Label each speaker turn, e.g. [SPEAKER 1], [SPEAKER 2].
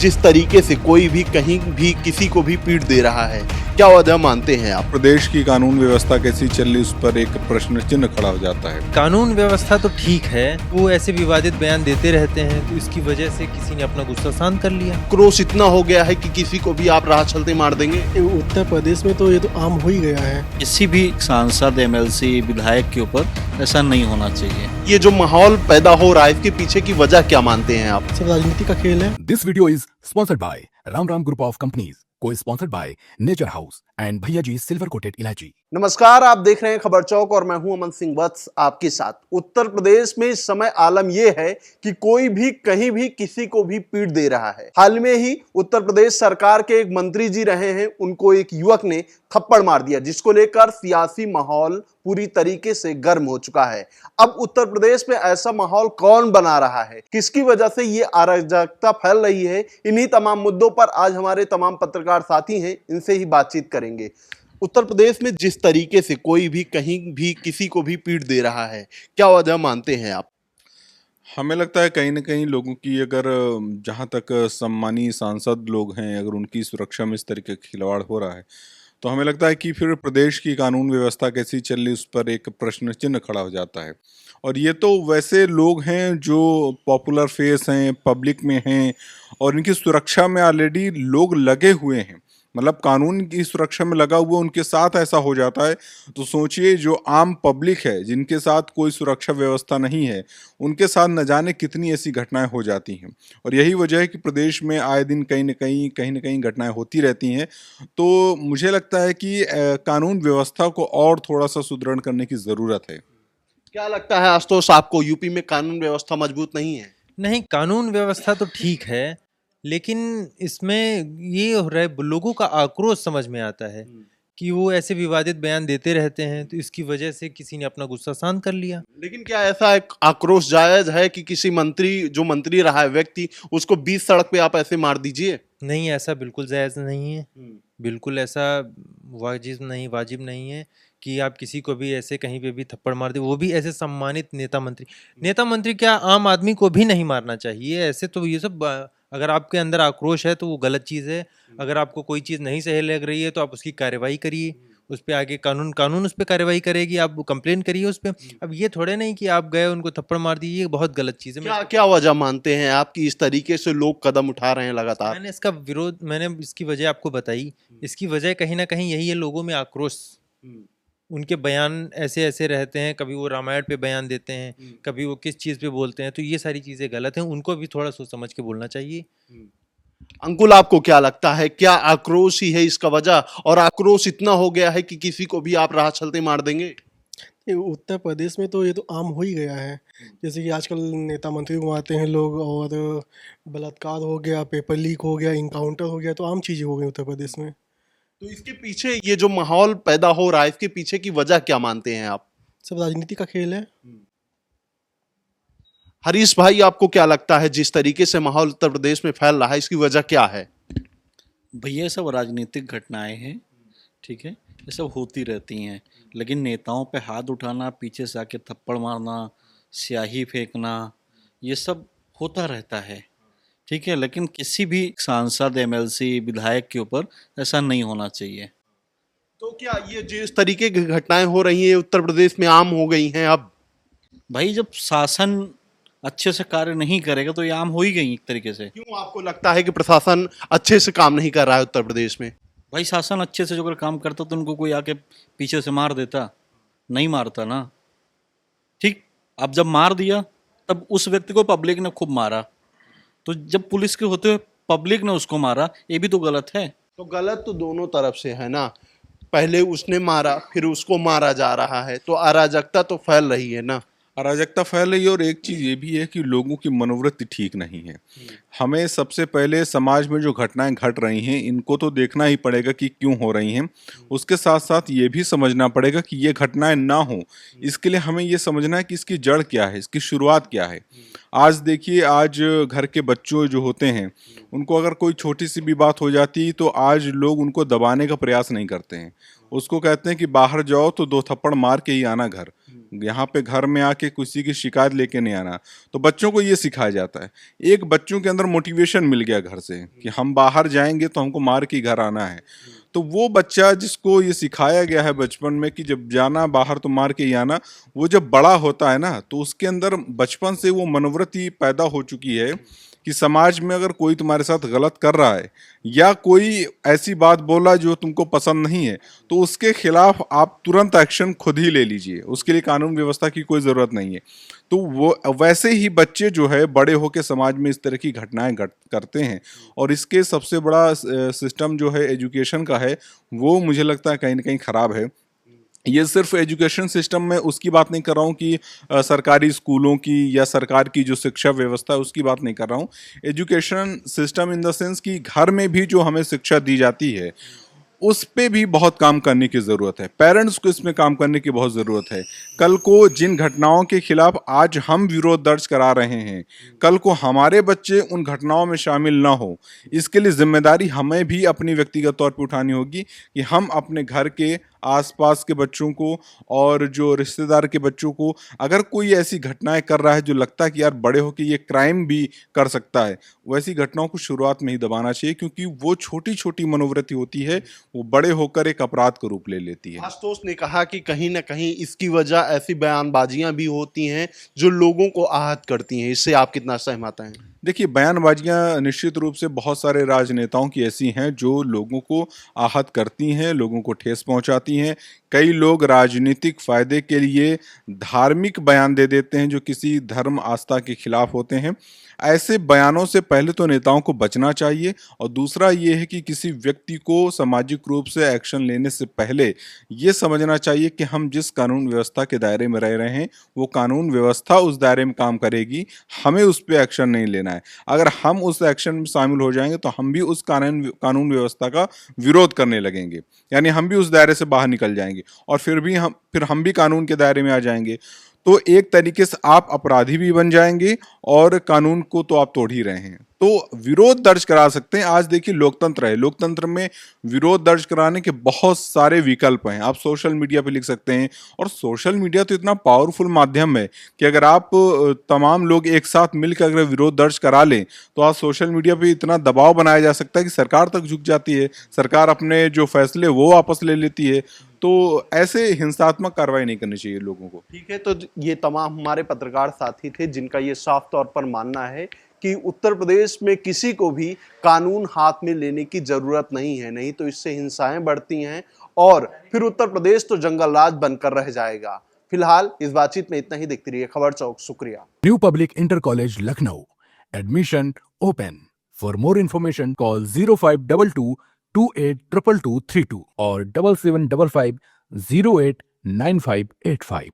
[SPEAKER 1] जिस तरीके से कोई भी कहीं भी किसी को भी पीट दे रहा है, क्या वजह मानते हैं आप?
[SPEAKER 2] प्रदेश की कानून व्यवस्था कैसी चल रही उस पर एक प्रश्न चिन्ह खड़ा हो जाता है।
[SPEAKER 3] कानून व्यवस्था तो ठीक है, वो ऐसे विवादित बयान देते रहते हैं तो इसकी वजह से किसी ने अपना गुस्सा शांत कर लिया।
[SPEAKER 1] क्रोश इतना हो गया है कि किसी को भी आप राह चलते मार देंगे।
[SPEAKER 4] उत्तर प्रदेश में तो ये तो आम हो ही गया है।
[SPEAKER 5] किसी भी सांसद, एमएलसी, विधायक के ऊपर ऐसा नहीं होना चाहिए।
[SPEAKER 1] ये जो माहौल पैदा हो रहा है, इसके पीछे की वजह क्या मानते हैं आप?
[SPEAKER 4] सब राजनीति का खेल है।
[SPEAKER 6] This video is sponsored by Ram Ram Group of Companies, co-sponsored by Nature House and Bhaiya Ji Silver Coated Ilaichi।
[SPEAKER 1] नमस्कार, आप देख रहे हैं खबर चौक और मैं हूं अमन सिंह वत्स आपके साथ। उत्तर प्रदेश में इस समय आलम यह है कि कोई भी कहीं भी किसी को भी पीट दे रहा है। हाल में ही उत्तर प्रदेश सरकार के एक मंत्री जी रहे हैं, उनको एक युवक ने थप्पड़ मार दिया, जिसको लेकर सियासी माहौल पूरी तरीके से गर्म हो चुका है। अब उत्तर प्रदेश में ऐसा माहौल कौन बना रहा है, किसकी वजह से ये अराजकता फैल रही है, इन्हीं तमाम मुद्दों पर आज हमारे तमाम पत्रकार साथी हैं, इनसे ही बातचीत करेंगे। उत्तर प्रदेश में जिस तरीके से कोई भी कहीं भी किसी को भी पीट दे रहा है, क्या वजह मानते हैं आप?
[SPEAKER 2] हमें लगता है कहीं ना कहीं लोगों की अगर जहाँ तक सम्मानीय सांसद लोग हैं, अगर उनकी सुरक्षा में इस तरीके का खिलवाड़ हो रहा है तो हमें लगता है कि फिर प्रदेश की कानून व्यवस्था कैसी चल रही उस पर एक प्रश्न चिन्ह खड़ा हो जाता है। और ये तो वैसे लोग हैं जो पॉपुलर फेस हैं, पब्लिक में हैं और इनकी सुरक्षा में ऑलरेडी लोग लगे हुए हैं, मतलब कानून की सुरक्षा में लगा हुआ उनके साथ ऐसा हो जाता है। तो सोचिए जो आम पब्लिक है, जिनके साथ कोई सुरक्षा व्यवस्था नहीं है, उनके साथ न जाने कितनी ऐसी घटनाएं हो जाती हैं। और यही वजह है कि प्रदेश में आए दिन कहीं न कहीं घटनाएं होती रहती हैं। तो मुझे लगता है कि कानून व्यवस्था को और थोड़ा सा सुदृढ़ करने की ज़रूरत है।
[SPEAKER 1] क्या लगता है आशुतोष आपको, यूपी में कानून व्यवस्था मजबूत नहीं है?
[SPEAKER 3] नहीं, कानून व्यवस्था तो ठीक है, लेकिन इसमें ये हो रहा है, लोगों का आक्रोश समझ में आता है कि वो ऐसे विवादित बयान देते रहते हैं तो इसकी वजह से किसी ने अपना गुस्सा शांत कर लिया।
[SPEAKER 1] लेकिन क्या ऐसा एक आक्रोश जायज है कि किसी मंत्री, जो मंत्री रहा है व्यक्ति, उसको बीच सड़क पे आप ऐसे मार दीजिए?
[SPEAKER 3] नहीं, ऐसा बिल्कुल जायज़ नहीं है। बिल्कुल ऐसा वाजिब नहीं है कि आप किसी को भी ऐसे कहीं पे भी थप्पड़ मार दे, वो भी ऐसे सम्मानित नेता मंत्री क्या, आम आदमी को भी नहीं मारना चाहिए ऐसे। तो ये सब अगर आपके अंदर आक्रोश है तो वो गलत चीज़ है। अगर आपको कोई चीज़ नहीं सही लग रही है तो आप उसकी कार्रवाई करिए, उस पर आगे कानून उस पर कार्रवाई करेगी, आप कंप्लेन करिए उस पर। अब ये थोड़े नहीं कि आप गए उनको थप्पड़ मार दिए, ये बहुत गलत चीज़ है।
[SPEAKER 1] क्या वजह मानते हैं आप कि इस तरीके से लोग कदम उठा रहे हैं लगातार?
[SPEAKER 3] मैंने इसकी वजह आपको बताई। इसकी वजह कहीं ना कहीं यही है, लोगों में आक्रोश। उनके बयान ऐसे ऐसे रहते हैं, कभी वो रामायण पे बयान देते हैं, कभी वो किस चीज़ पे बोलते हैं, तो ये सारी चीज़ें गलत हैं। उनको भी थोड़ा सोच समझ के बोलना चाहिए।
[SPEAKER 1] अंकुल, आपको क्या लगता है, क्या आक्रोश ही है इसका वजह, और आक्रोश इतना हो गया है कि किसी को भी आप राह चलते मार देंगे?
[SPEAKER 4] उत्तर प्रदेश में तो ये तो आम हो ही गया है। जैसे कि आजकल नेता मंत्री को आते हैं लोग, और बलात्कार हो गया, पेपर लीक हो गया, इनकाउंटर हो गया, तो आम चीज़ें हो गई उत्तर प्रदेश में।
[SPEAKER 1] तो इसके पीछे ये जो माहौल पैदा हो रहा है, इसके पीछे की वजह क्या मानते हैं आप?
[SPEAKER 4] सब राजनीति का खेल है।
[SPEAKER 1] हरीश भाई, आपको क्या लगता है, जिस तरीके से माहौल उत्तर प्रदेश में फैल रहा है, इसकी वजह क्या है?
[SPEAKER 5] भैया ये सब राजनीतिक घटनाएं हैं, ठीक है, ये सब होती रहती हैं। लेकिन नेताओं पे हाथ उठाना, पीछे से आके थप्पड़ मारना, स्याही फेंकना, ये सब होता रहता है, ठीक है। लेकिन किसी भी सांसद, एमएलसी, विधायक के ऊपर ऐसा नहीं होना चाहिए।
[SPEAKER 1] तो क्या ये जिस तरीके की घटनाएं हो रही हैं उत्तर प्रदेश में आम हो गई हैं अब?
[SPEAKER 5] भाई जब शासन अच्छे से कार्य नहीं करेगा तो ये आम हो ही गई एक तरीके से।
[SPEAKER 1] क्यों आपको लगता है कि प्रशासन अच्छे से काम नहीं कर रहा है उत्तर प्रदेश में?
[SPEAKER 5] भाई शासन अच्छे से जो अगर काम करता तो उनको कोई आके पीछे से मार देता? नहीं मारता ना, ठीक। अब जब मार दिया तब उस व्यक्ति को पब्लिक ने खूब मारा, तो जब पुलिस के होते हुए पब्लिक ने उसको मारा, ये भी तो गलत है।
[SPEAKER 1] तो गलत तो दोनों तरफ से है ना, पहले उसने मारा फिर उसको मारा जा रहा है, तो अराजकता तो फैल रही है ना।
[SPEAKER 2] अराजकता फैल रही है और एक चीज़ ये भी है कि लोगों की मनोवृत्ति ठीक नहीं है। हमें सबसे पहले समाज में जो घटनाएं घट रही हैं इनको तो देखना ही पड़ेगा कि क्यों हो रही हैं। उसके साथ साथ ये भी समझना पड़ेगा कि ये घटनाएं ना हो, इसके लिए हमें ये समझना है कि इसकी जड़ क्या है, इसकी शुरुआत क्या है। आज देखिए, आज घर के बच्चों जो होते हैं उनको अगर कोई छोटी सी भी बात हो जाती तो आज लोग उनको दबाने का प्रयास नहीं करते हैं। उसको कहते हैं कि बाहर जाओ तो 2 थप्पड़ मार के ही आना घर। यहाँ पे घर में आके किसी की शिकायत लेके नहीं आना। तो बच्चों को ये सिखाया जाता है। एक बच्चों के अंदर मोटिवेशन मिल गया घर से कि हम बाहर जाएंगे तो हमको मार के घर आना है। तो वो बच्चा जिसको ये सिखाया गया है बचपन में कि जब जाना बाहर तो मार के ही आना, वो जब बड़ा होता है ना तो उसके अंदर बचपन से वो मनोवृत्ति पैदा हो चुकी है कि समाज में अगर कोई तुम्हारे साथ गलत कर रहा है या कोई ऐसी बात बोला जो तुमको पसंद नहीं है तो उसके खिलाफ आप तुरंत एक्शन खुद ही ले लीजिए, उसके लिए कानून व्यवस्था की कोई ज़रूरत नहीं है। तो वो वैसे ही बच्चे जो है बड़े होकर समाज में इस तरह की घटनाएं करते हैं और इसके सबसे बड़ा सिस्टम जो है एजुकेशन का है वो मुझे लगता है कहीं ना कहीं ख़राब है। ये सिर्फ एजुकेशन सिस्टम में उसकी बात नहीं कर रहा हूँ कि सरकारी स्कूलों की या सरकार की जो शिक्षा व्यवस्था है उसकी बात नहीं कर रहा हूँ। Education system in the sense कि घर में भी जो हमें शिक्षा दी जाती है उस पे भी बहुत काम करने की ज़रूरत है। पेरेंट्स को इसमें काम करने की बहुत ज़रूरत है। कल को जिन घटनाओं के खिलाफ आज हम विरोध दर्ज करा रहे हैं, कल को हमारे बच्चे उन घटनाओं में शामिल ना हो, इसके लिए जिम्मेदारी हमें भी अपनी व्यक्तिगत तौर पर उठानी होगी कि हम अपने घर के आसपास के बच्चों को और जो रिश्तेदार के बच्चों को अगर कोई ऐसी घटनाएं कर रहा है जो लगता है कि यार बड़े होकर ये क्राइम भी कर सकता है, वैसी घटनाओं को शुरुआत में ही दबाना चाहिए, क्योंकि वो छोटी छोटी मनोवृत्ति होती है, वो बड़े होकर एक अपराध का रूप ले लेती है।
[SPEAKER 1] आशुतोष ने कहा कि कहीं ना कहीं इसकी वजह ऐसी बयानबाजियां भी होती हैं जो लोगों को आहत करती हैं। इससे आप कितना सहमत हैं?
[SPEAKER 2] देखिए, बयानबाजियां निश्चित रूप से बहुत सारे राजनेताओं की ऐसी हैं जो लोगों को आहत करती हैं, लोगों को ठेस पहुंचाती हैं। कई लोग राजनीतिक फायदे के लिए धार्मिक बयान दे देते हैं जो किसी धर्म आस्था के खिलाफ होते हैं। ऐसे बयानों से पहले तो नेताओं को बचना चाहिए और दूसरा ये है कि किसी व्यक्ति को सामाजिक रूप से एक्शन लेने से पहले ये समझना चाहिए कि हम जिस कानून व्यवस्था के दायरे में रह रहे हैं वो कानून व्यवस्था उस दायरे में काम करेगी, हमें उस पर एक्शन नहीं लेना है। अगर हम उस एक्शन में शामिल हो जाएंगे तो हम भी उस कानून व्यवस्था का विरोध करने लगेंगे, यानी हम भी उस दायरे से बाहर निकल जाएंगे और फिर हम भी कानून के दायरे में आ जाएंगे। तो एक तरीके से आप अपराधी भी बन जाएंगे और कानून को तो आप तोड़ ही रहे हैं। तो विरोध दर्ज करा सकते हैं। आज देखिए लोकतंत्र है, लोकतंत्र में विरोध दर्ज कराने के बहुत सारे विकल्प हैं। आप सोशल मीडिया पे लिख सकते हैं और सोशल मीडिया तो इतना पावरफुल माध्यम है कि अगर आप तमाम लोग एक साथ मिलकर अगर विरोध दर्ज करा लें तो आज सोशल मीडिया पे इतना दबाव बनाया जा सकता है कि सरकार तक झुक जाती है, सरकार अपने जो फैसले वो वापस ले लेती है। तो ऐसे हिंसात्मक कार्रवाई नहीं करनी चाहिए लोगों को।
[SPEAKER 1] ठीक है, तो ये तमाम हमारे पत्रकार साथी थे जिनका ये साफ तौर पर मानना है कि उत्तर प्रदेश में किसी को भी कानून हाथ में लेने की जरूरत नहीं है, नहीं तो इससे हिंसाएं बढ़ती हैं और फिर उत्तर प्रदेश तो जंगल राज बनकर रह जाएगा। फिलहाल इस बातचीत में इतना ही। देखते रहिए खबर चौक। शुक्रिया।
[SPEAKER 6] New public inter college Lucknow, admission open. For more information call 0522 282232 और 7755 089585।